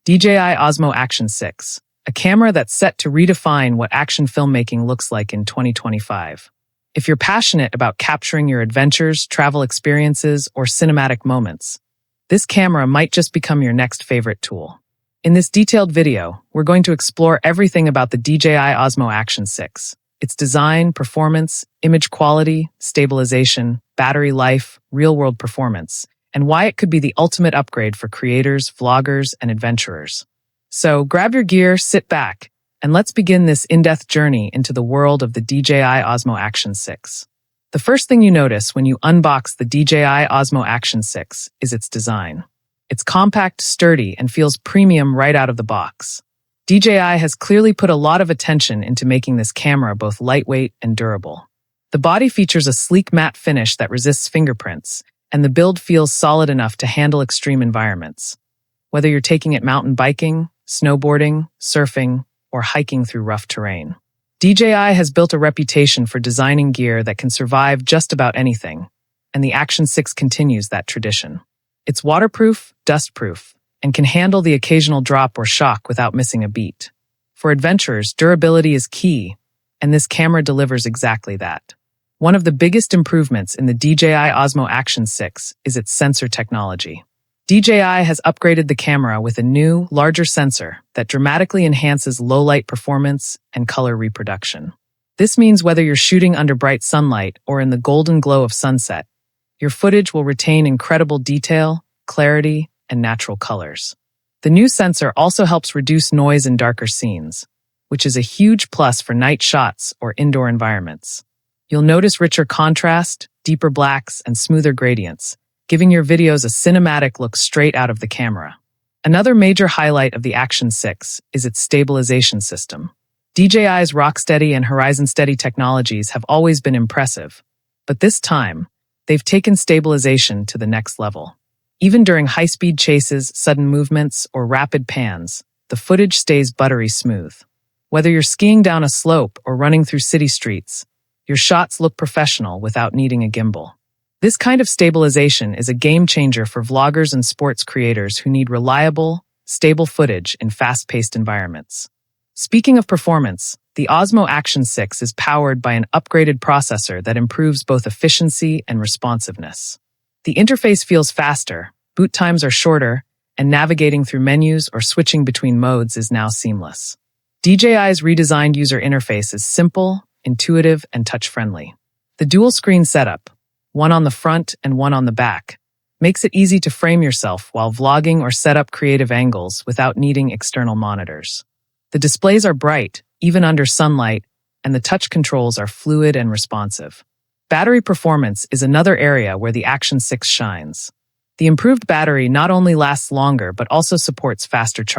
DJI Osmo Action 6, a camera that's set to redefine what action filmmaking looks like in 2025. If you're passionate about capturing your adventures, travel experiences, or cinematic moments, this camera might just become your next favorite tool. In this detailed video, we're going to explore everything about the DJI Osmo Action 6, its design, performance, image quality, stabilization, battery life, real-world performance, and why it could be the ultimate upgrade for creators, vloggers, and adventurers. So grab your gear, sit back, and let's begin this in-depth journey into the world of the DJI Osmo Action 6. The first thing you notice when you unbox the DJI Osmo Action 6 is its design. It's compact, sturdy, and feels premium right out of the box. DJI has clearly put a lot of attention into making this camera both lightweight and durable. The body features a sleek matte finish that resists fingerprints, and the build feels solid enough to handle extreme environments. Whether you're taking it mountain biking, snowboarding, surfing, or hiking through rough terrain. DJI has built a reputation for designing gear that can survive just about anything, and the Action 6 continues that tradition. It's waterproof, dustproof, and can handle the occasional drop or shock without missing a beat. For adventurers, durability is key, and this camera delivers exactly that. One of the biggest improvements in the DJI Osmo Action 6 is its sensor technology. DJI has upgraded the camera with a new, larger sensor that dramatically enhances low-light performance and color reproduction. This means whether you're shooting under bright sunlight or in the golden glow of sunset, your footage will retain incredible detail, clarity, and natural colors. The new sensor also helps reduce noise in darker scenes, which is a huge plus for night shots or indoor environments. You'll notice richer contrast, deeper blacks, and smoother gradients, giving your videos a cinematic look straight out of the camera. Another major highlight of the Action 6 is its stabilization system. DJI's RockSteady and HorizonSteady technologies have always been impressive, but this time, they've taken stabilization to the next level. Even during high-speed chases, sudden movements, or rapid pans, the footage stays buttery smooth. Whether you're skiing down a slope or running through city streets, your shots look professional without needing a gimbal. This kind of stabilization is a game-changer for vloggers and sports creators who need reliable, stable footage in fast-paced environments. Speaking of performance, the Osmo Action 6 is powered by an upgraded processor that improves both efficiency and responsiveness. The interface feels faster, boot times are shorter, and navigating through menus or switching between modes is now seamless. DJI's redesigned user interface is simple, intuitive, and touch-friendly. The dual-screen setup, one on the front and one on the back, makes it easy to frame yourself while vlogging or set up creative angles without needing external monitors. The displays are bright, even under sunlight, and the touch controls are fluid and responsive. Battery performance is another area where the Action 6 shines. The improved battery not only lasts longer but also supports faster charging.